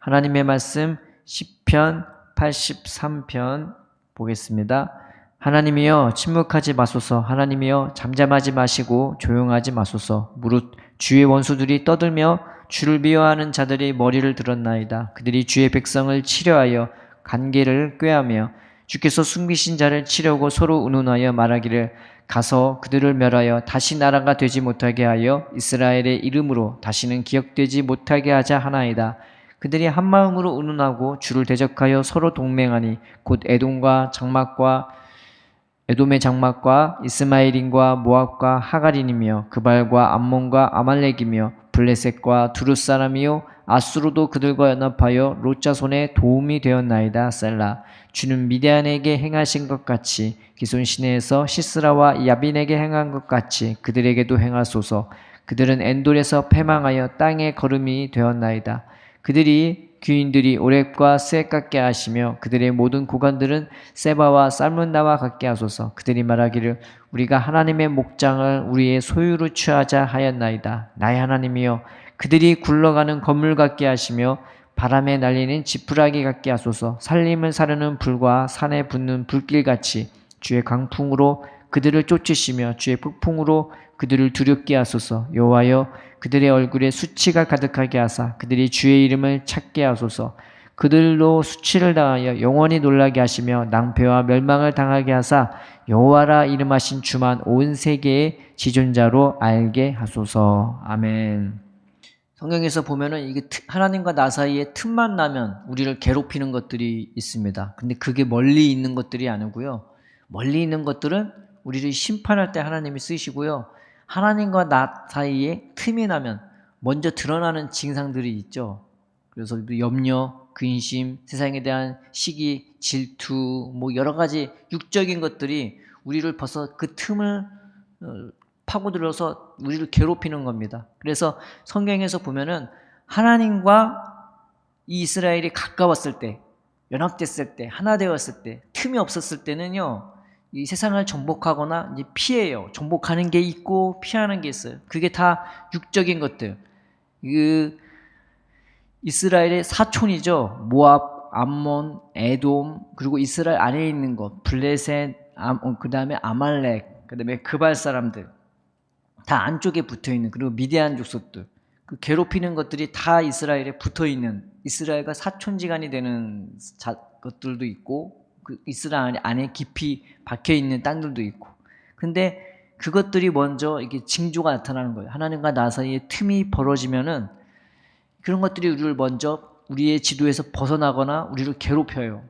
하나님의 말씀 시편 83편 보겠습니다. 하나님이여 침묵하지 마소서. 하나님이여 잠잠하지 마시고 조용하지 마소서. 무릇 주의 원수들이 떠들며 주를 미워하는 자들이 머리를 들었나이다. 그들이 주의 백성을 치려하여 관계를 꾀하며 주께서 숨기신 자를 치려고 서로 의논하여 말하기를 가서 그들을 멸하여 다시 나라가 되지 못하게 하여 이스라엘의 이름으로 다시는 기억되지 못하게 하자 하나이다. 그들이 한마음으로 의논하고 주를 대적하여 서로 동맹하니 곧 에돔의 장막과 이스마엘인과 모압과 하갈인이며 그발과 암몬과 아말렉이며 블레셋과 두루 사람이요 아수르도 그들과 연합하여 롯 자손의 도움이 되었나이다. 셀라. 주는 미디안에게 행하신 것 같이 기손 시내에서 시스라와 야빈에게 행한 것 같이 그들에게도 행하소서. 그들은 엔돌에서 패망하여 땅의 거름이 되었나이다. 그들이 귀인들이 오렙과 스웻 같게 하시며 그들의 모든 고관들은 세바와 살문나와 같게 하소서. 그들이 말하기를 우리가 하나님의 목장을 우리의 소유로 취하자 하였나이다. 나의 하나님이여 그들이 굴러가는 건물 같게 하시며 바람에 날리는 지푸라기 같게 하소서. 살림을 사르는 불과 산에 붙는 불길같이 주의 강풍으로 그들을 쫓으시며 주의 폭풍으로 그들을 두렵게 하소서. 여호와여 그들의 얼굴에 수치가 가득하게 하사 그들이 주의 이름을 찾게 하소서. 그들로 수치를 당하여 영원히 놀라게 하시며 낭패와 멸망을 당하게 하사 여호와라 이름하신 주만 온 세계의 지존자로 알게 하소서. 아멘. 성경에서 보면은 이게 하나님과 나 사이에 틈만 나면 우리를 괴롭히는 것들이 있습니다. 근데 그게 멀리 있는 것들이 아니고요. 멀리 있는 것들은 우리를 심판할 때 하나님이 쓰시고요. 하나님과 나 사이에 틈이 나면 먼저 드러나는 증상들이 있죠. 그래서 염려, 근심, 세상에 대한 시기, 질투, 뭐 여러 가지 육적인 것들이 우리를 벌써 그 틈을 파고들어서 우리를 괴롭히는 겁니다. 그래서 성경에서 보면은 하나님과 이 이스라엘이 가까웠을 때, 연합됐을 때, 하나 되었을 때, 틈이 없었을 때는요, 이 세상을 정복하거나 이제 피해요. 정복하는 게 있고 피하는 게 있어요. 그게 다 육적인 것들. 그 이스라엘의 사촌이죠. 모압, 암몬, 에돔, 그리고 이스라엘 안에 있는 것, 블레셋, 그 다음에 아말렉, 그 다음에 그발 사람들. 다 안쪽에 붙어있는, 그리고 미디안 족속들, 그 괴롭히는 것들이 다 이스라엘에 붙어있는, 이스라엘과 사촌지간이 되는 것들도 있고, 그 이스라엘 안에 깊이 박혀있는 땅들도 있고. 근데 그것들이 먼저 이게 징조가 나타나는 거예요. 하나님과 나 사이에 틈이 벌어지면은 그런 것들이 우리를 먼저 우리의 지도에서 벗어나거나 우리를 괴롭혀요.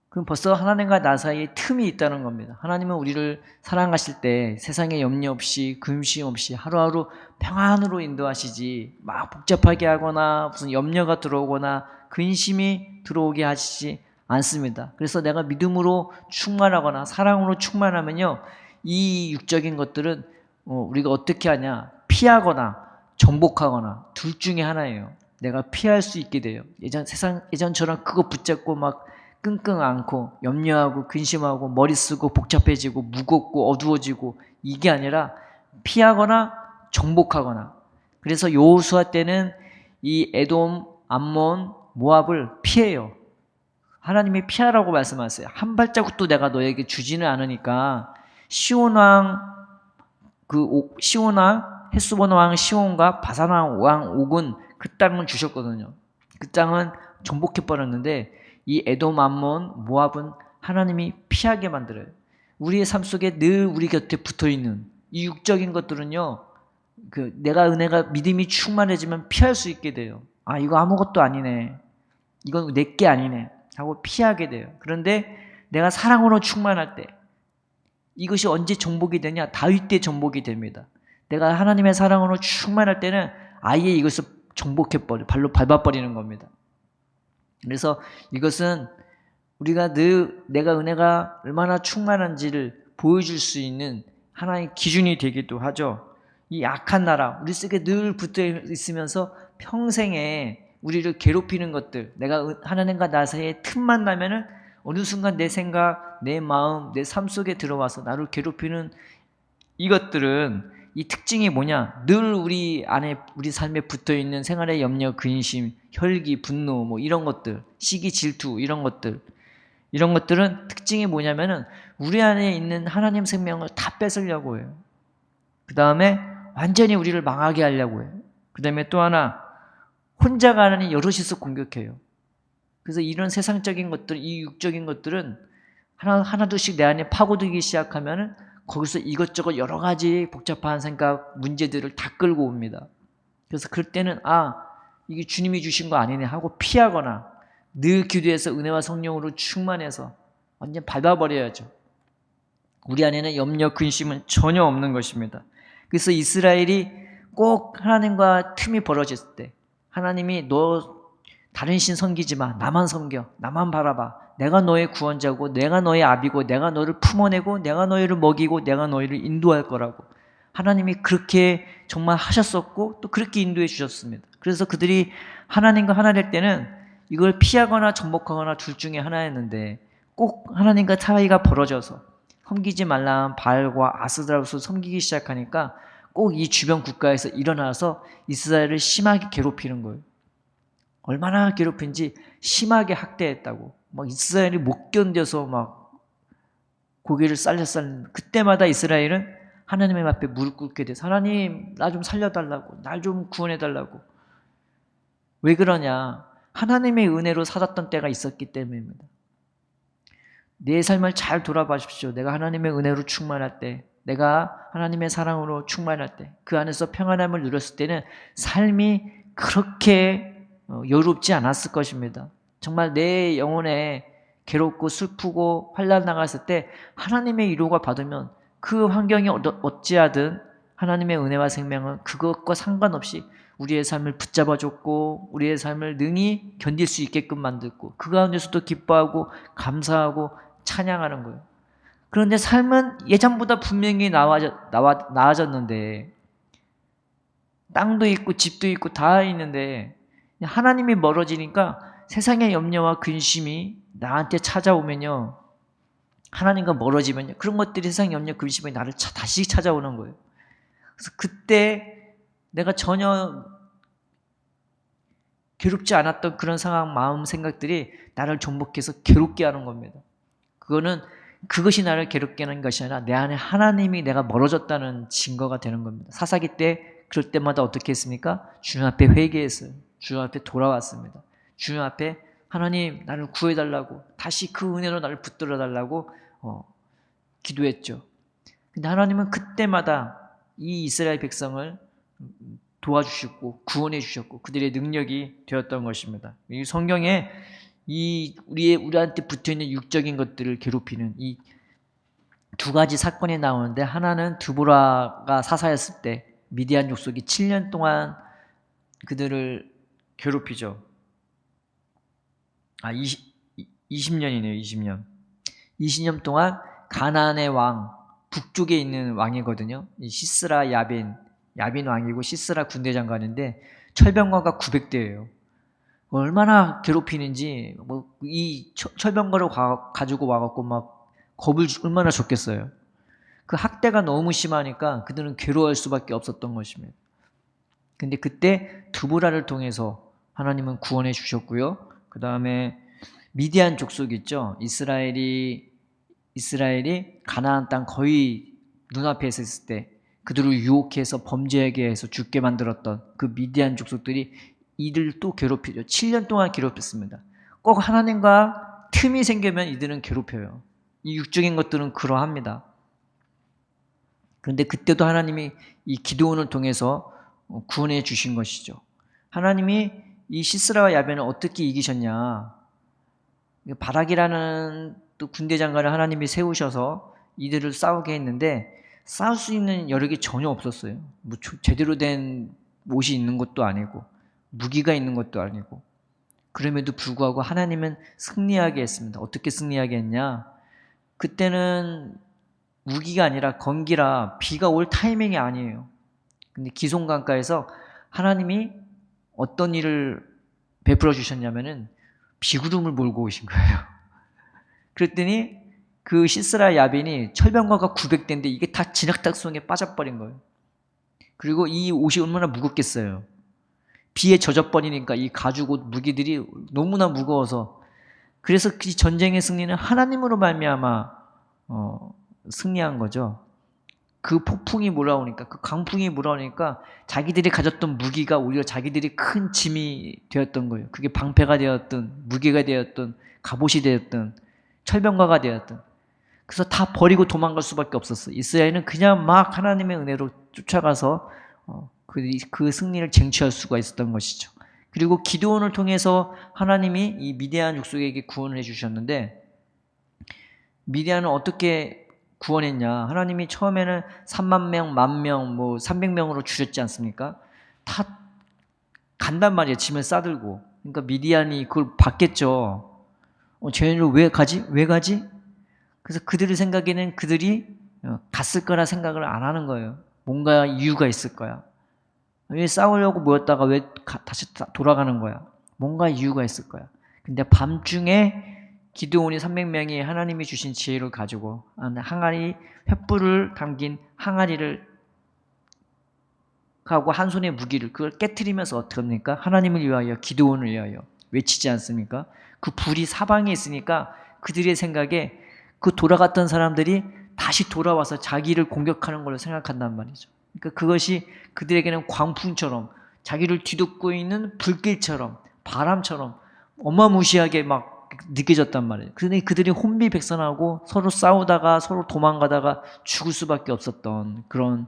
그럼 벌써 하나님과 나 사이에 틈이 있다는 겁니다. 하나님은 우리를 사랑하실 때 세상에 염려 없이 근심 없이 하루하루 평안으로 인도하시지 막 복잡하게 하거나 무슨 염려가 들어오거나 근심이 들어오게 하시지 않습니다. 그래서 내가 믿음으로 충만하거나 사랑으로 충만하면요, 이 육적인 것들은 우리가 어떻게 하냐, 피하거나 정복하거나 둘 중에 하나예요. 내가 피할 수 있게 돼요. 예전처럼 그거 붙잡고 막 끙끙 앓고 염려하고 근심하고 머리 쓰고 복잡해지고 무겁고 어두워지고 이게 아니라 피하거나 정복하거나. 그래서 여호수아 때는 이 에돔, 암몬, 모압을 피해요. 하나님이 피하라고 말씀하세요. 한 발자국도 내가 너에게 주지는 않으니까. 시온 왕 헷수본 왕 시온과 바산 왕 옥은 그 땅을 주셨거든요. 그 땅은 정복해 버렸는데 이 에돔, 암몬, 모압은 하나님이 피하게 만들어요. 우리의 삶 속에 늘 우리 곁에 붙어있는 이 육적인 것들은요, 내가 은혜가 믿음이 충만해지면 피할 수 있게 돼요. 아, 이거 아무것도 아니네, 이건 내게 아니네 하고 피하게 돼요. 그런데 내가 사랑으로 충만할 때 이것이 언제 정복이 되냐? 다윗 때 정복이 됩니다. 내가 하나님의 사랑으로 충만할 때는 아예 이것을 정복해버려, 발로 밟아버리는 겁니다. 그래서 이것은 우리가 늘 내가 은혜가 얼마나 충만한지를 보여줄 수 있는 하나의 기준이 되기도 하죠. 이 악한 나라, 우리 속에 늘 붙어 있으면서 평생에 우리를 괴롭히는 것들, 내가 하나님과 나 사이에 틈만 나면은 어느 순간 내 생각, 내 마음, 내 삶 속에 들어와서 나를 괴롭히는 이것들은, 이 특징이 뭐냐? 늘 우리 안에, 우리 삶에 붙어 있는 생활의 염려, 근심, 혈기, 분노, 뭐 이런 것들, 시기, 질투, 이런 것들은 특징이 뭐냐면은 우리 안에 있는 하나님 생명을 다 뺏으려고 해요. 그 다음에 완전히 우리를 망하게 하려고 해요. 그 다음에 또 하나, 혼자가 아니라 여럿이서 공격해요. 그래서 이런 세상적인 것들, 이 육적인 것들은 하나둘씩 내 안에 파고들기 시작하면은 거기서 이것저것 여러 가지 복잡한 생각, 문제들을 다 끌고 옵니다. 그래서 그럴 때는 이게 주님이 주신 거 아니네 하고 피하거나 늘 기도해서 은혜와 성령으로 충만해서 완전 밟아버려야죠. 우리 안에는 염려, 근심은 전혀 없는 것입니다. 그래서 이스라엘이 꼭 하나님과 틈이 벌어졌을 때 하나님이 너 다른 신 섬기지 마. 나만 섬겨. 나만 바라봐. 내가 너의 구원자고 내가 너의 아비고 내가 너를 품어내고 내가 너희를 먹이고 내가 너희를 인도할 거라고. 하나님이 그렇게 정말 하셨었고 또 그렇게 인도해 주셨습니다. 그래서 그들이 하나님과 하나 될 때는 이걸 피하거나 정복하거나 둘 중에 하나였는데 꼭 하나님과 사이가 벌어져서 섬기지 말라는 바알과 아스드라로서 섬기기 시작하니까 꼭 이 주변 국가에서 일어나서 이스라엘을 심하게 괴롭히는 거예요. 얼마나 괴롭힌지 심하게 학대했다고. 막 이스라엘이 못 견뎌서 막 고개를 살렸었는데 그때마다 이스라엘은 하나님의 앞에 무릎 꿇게 돼서 하나님 나 좀 살려달라고, 날 좀 구원해달라고. 왜 그러냐? 하나님의 은혜로 살았던 때가 있었기 때문입니다. 내 삶을 잘 돌아보십시오. 내가 하나님의 은혜로 충만할 때, 내가 하나님의 사랑으로 충만할 때, 그 안에서 평안함을 누렸을 때는 삶이 그렇게 여롭지 않았을 것입니다. 정말 내 영혼에 괴롭고 슬프고 환난 나갔을 때 하나님의 위로가 받으면 그 환경이 어찌하든 하나님의 은혜와 생명은 그것과 상관없이 우리의 삶을 붙잡아줬고 우리의 삶을 능히 견딜 수 있게끔 만들고 그 가운데서도 기뻐하고 감사하고 찬양하는 거예요. 그런데 삶은 예전보다 분명히 나아졌는데 땅도 있고 집도 있고 다 있는데 하나님이 멀어지니까 세상의 염려와 근심이 나한테 찾아오면요. 하나님과 멀어지면요. 그런 것들이 세상의 염려, 근심이 나를 다시 찾아오는 거예요. 그래서 그때 내가 전혀 괴롭지 않았던 그런 상황, 마음, 생각들이 나를 정복해서 괴롭게 하는 겁니다. 그것이 나를 괴롭게 하는 것이 아니라 내 안에 하나님이 내가 멀어졌다는 증거가 되는 겁니다. 사사기 때 그럴 때마다 어떻게 했습니까? 주님 앞에 회개했어요. 주님 앞에 돌아왔습니다. 주님 앞에 하나님 나를 구해달라고 다시 그 은혜로 나를 붙들어달라고 기도했죠. 근데 하나님은 그때마다 이 이스라엘 백성을 도와주셨고 구원해 주셨고 그들의 능력이 되었던 것입니다. 이 성경에 우리한테 붙어있는 육적인 것들을 괴롭히는 이 두 가지 사건이 나오는데 하나는 드보라가 사사였을 때 미디안 족속이 7년 동안 그들을 괴롭히죠. 20년이네요. 20년. 20년 동안 가나안의 왕, 북쪽에 있는 왕이거든요. 시스라 야빈 왕이고 시스라 군대 장관인데 철병거가 900대예요. 얼마나 괴롭히는지 이 철병거를 가지고 와갖고 막 겁을 얼마나 줬겠어요. 그 학대가 너무 심하니까 그들은 괴로워할 수밖에 없었던 것입니다. 근데 그때 드보라를 통해서 하나님은 구원해 주셨고요. 그 다음에 미디안 족속 있죠. 이스라엘이 가나안 땅 거의 눈앞에 있을 때 그들을 유혹해서 범죄하게 해서 죽게 만들었던 그 미디안 족속들이 이들을 또 괴롭히죠. 7년 동안 괴롭혔습니다. 꼭 하나님과 틈이 생기면 이들은 괴롭혀요. 이 육적인 것들은 그러합니다. 그런데 그때도 하나님이 이 기드온을 통해서 구원해 주신 것이죠. 하나님이 이 시스라와 야벤을 어떻게 이기셨냐? 바락이라는 또 군대 장관을 하나님이 세우셔서 이들을 싸우게 했는데 싸울 수 있는 여력이 전혀 없었어요. 뭐 제대로 된 옷이 있는 것도 아니고 무기가 있는 것도 아니고 그럼에도 불구하고 하나님은 승리하게 했습니다. 어떻게 승리하게 했냐? 그때는 우기가 아니라 건기라 비가 올 타이밍이 아니에요. 근데 기송강가에서 하나님이 어떤 일을 베풀어 주셨냐면은 비구름을 몰고 오신 거예요. 그랬더니 그 시스라 야빈이 철병거가 900대인데 이게 다 진흙탕 속에 빠져버린 거예요. 그리고 이 옷이 얼마나 무겁겠어요. 비에 젖어버리니까 이 가죽 옷 무기들이 너무나 무거워서, 그래서 그 전쟁의 승리는 하나님으로 말미암아 승리한 거죠. 그 폭풍이 몰아오니까, 그 강풍이 몰아오니까 자기들이 가졌던 무기가 오히려 자기들이 큰 짐이 되었던 거예요. 그게 방패가 되었든 무기가 되었든 갑옷이 되었든 철병가가 되었든. 그래서 다 버리고 도망갈 수밖에 없었어요. 이스라엘은 그냥 막 하나님의 은혜로 쫓아가서 그 승리를 쟁취할 수가 있었던 것이죠. 그리고 기드온을 통해서 하나님이 이 미디안 족속에게 구원을 해주셨는데, 미디안은 어떻게 구원했냐? 하나님이 처음에는 3만 명, 10,000명, 300명으로 줄였지 않습니까? 다 간단 말이에요. 짐을 싸들고. 그러니까 미디안이 그걸 봤겠죠. 쟤네를 왜 가지? 왜 가지? 그래서 그들의 생각에는 그들이 갔을 거라 생각을 안 하는 거예요. 뭔가 이유가 있을 거야. 왜 싸우려고 모였다가 왜 다시 돌아가는 거야? 뭔가 이유가 있을 거야. 근데 밤중에 기드온이 300명이 하나님이 주신 지혜를 가지고 항아리, 횃불을 담긴 항아리를 하고 한 손에 무기를 그걸 깨트리면서 어떻게 합니까? 하나님을 위하여, 기드온을 위하여 외치지 않습니까? 그 불이 사방에 있으니까 그들의 생각에 그 돌아갔던 사람들이 다시 돌아와서 자기를 공격하는 걸로 생각한단 말이죠. 그러니까 그것이 그들에게는 광풍처럼, 자기를 뒤덮고 있는 불길처럼, 바람처럼 어마무시하게 막 느껴졌단 말이에요. 그런데 그들이 혼비백산하고 서로 싸우다가 서로 도망가다가 죽을 수밖에 없었던 그런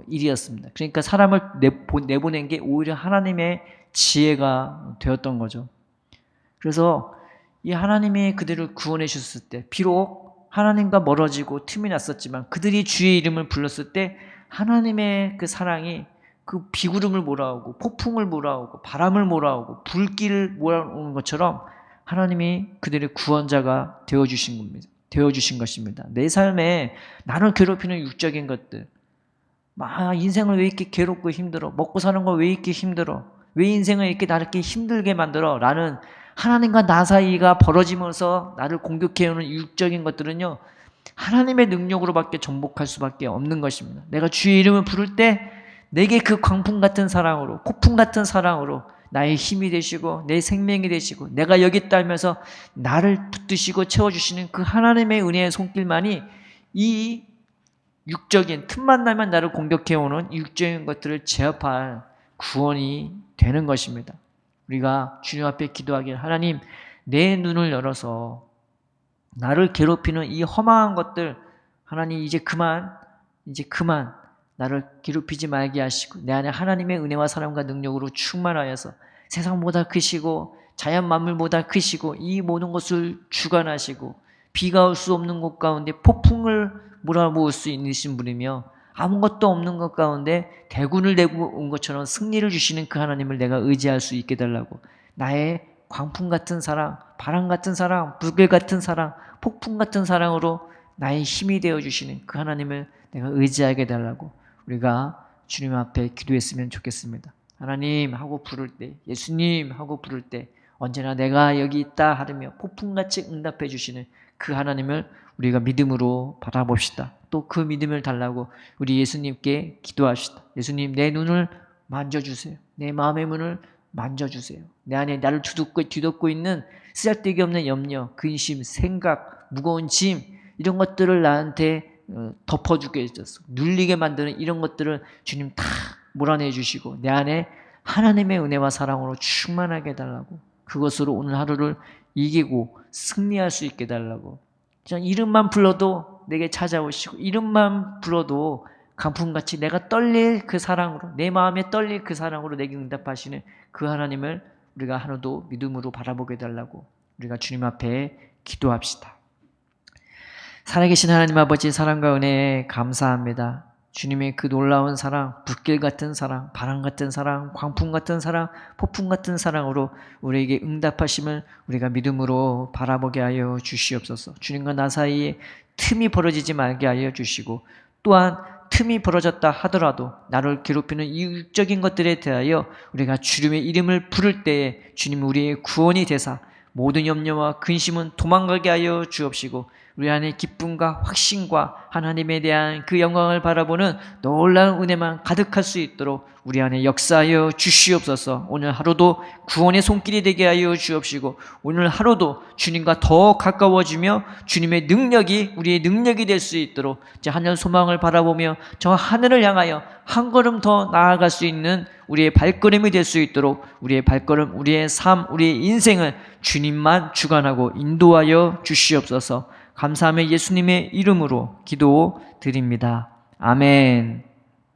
일이었습니다. 그러니까 사람을 내보낸 게 오히려 하나님의 지혜가 되었던 거죠. 그래서 이 하나님이 그들을 구원해 주셨을 때, 비록 하나님과 멀어지고 틈이 났었지만 그들이 주의 이름을 불렀을 때 하나님의 그 사랑이 그 비구름을 몰아오고 폭풍을 몰아오고 바람을 몰아오고 불길을 몰아오는 것처럼 하나님이 그들의 구원자가 되어주신 것입니다. 내 삶에 나를 괴롭히는 육적인 것들, 인생을 왜 이렇게 괴롭고 힘들어? 먹고 사는 거 왜 이렇게 힘들어? 왜 인생을 이렇게 나를 힘들게 만들어? 라는 하나님과 나 사이가 벌어지면서 나를 공격해오는 육적인 것들은요, 하나님의 능력으로밖에 정복할 수밖에 없는 것입니다. 내가 주의 이름을 부를 때 내게 그 광풍 같은 사랑으로, 폭풍 같은 사랑으로 나의 힘이 되시고 내 생명이 되시고 내가 여기 있다 하면서 나를 붙드시고 채워주시는 그 하나님의 은혜의 손길만이 이 육적인, 틈만 나면 나를 공격해오는 육적인 것들을 제압할 구원이 되는 것입니다. 우리가 주님 앞에 기도하길, 하나님 내 눈을 열어서 나를 괴롭히는 이 험한 것들, 하나님 이제 그만 나를 괴롭히지 말게 하시고 내 안에 하나님의 은혜와 사랑과 능력으로 충만하여서 세상보다 크시고 자연 만물보다 크시고 이 모든 것을 주관하시고 비가 올 수 없는 곳 가운데 폭풍을 몰아모을 수 있으신 분이며 아무것도 없는 것 가운데 대군을 내고 온 것처럼 승리를 주시는 그 하나님을 내가 의지할 수 있게 달라고, 나의 광풍 같은 사랑, 바람 같은 사랑, 불길 같은 사랑, 폭풍 같은 사랑으로 나의 힘이 되어주시는 그 하나님을 내가 의지하게 달라고 우리가 주님 앞에 기도했으면 좋겠습니다. 하나님 하고 부를 때, 예수님 하고 부를 때 언제나 내가 여기 있다 하며 폭풍같이 응답해 주시는 그 하나님을 우리가 믿음으로 바라봅시다. 또 그 믿음을 달라고 우리 예수님께 기도합시다. 예수님 내 눈을 만져주세요. 내 마음의 문을 만져주세요. 내 안에 나를 뒤덮고 있는 쓰잘데기 없는 염려, 근심, 생각, 무거운 짐, 이런 것들을 나한테 덮어주게 해줬어. 눌리게 만드는 이런 것들을 주님 다 몰아내 주시고 내 안에 하나님의 은혜와 사랑으로 충만하게 해달라고, 그것으로 오늘 하루를 이기고 승리할 수 있게 해달라고, 이름만 불러도 내게 찾아오시고 이름만 불러도 강풍같이 내가 떨릴 그 사랑으로, 내 마음에 떨릴 그 사랑으로 내게 응답하시는 그 하나님을 우리가 하루도 믿음으로 바라보게 해달라고 우리가 주님 앞에 기도합시다. 살아계신 하나님 아버지, 사랑과 은혜에 감사합니다. 주님의 그 놀라운 사랑, 불길 같은 사랑, 바람 같은 사랑, 광풍 같은 사랑, 폭풍 같은 사랑으로 우리에게 응답하심을 우리가 믿음으로 바라보게 하여 주시옵소서. 주님과 나 사이에 틈이 벌어지지 말게 하여 주시고, 또한 틈이 벌어졌다 하더라도 나를 괴롭히는 이 육적인 것들에 대하여 우리가 주님의 이름을 부를 때에 주님 우리의 구원이 되사 모든 염려와 근심은 도망가게 하여 주옵시고 우리 안에 기쁨과 확신과 하나님에 대한 그 영광을 바라보는 놀라운 은혜만 가득할 수 있도록 우리 안에 역사하여 주시옵소서. 오늘 하루도 구원의 손길이 되게 하여 주옵시고 오늘 하루도 주님과 더 가까워지며 주님의 능력이 우리의 능력이 될 수 있도록 이제 하늘 소망을 바라보며 저 하늘을 향하여 한 걸음 더 나아갈 수 있는 우리의 발걸음이 될 수 있도록 우리의 발걸음, 우리의 삶, 우리의 인생을 주님만 주관하고 인도하여 주시옵소서. 감사하며 예수님의 이름으로 기도드립니다. 아멘.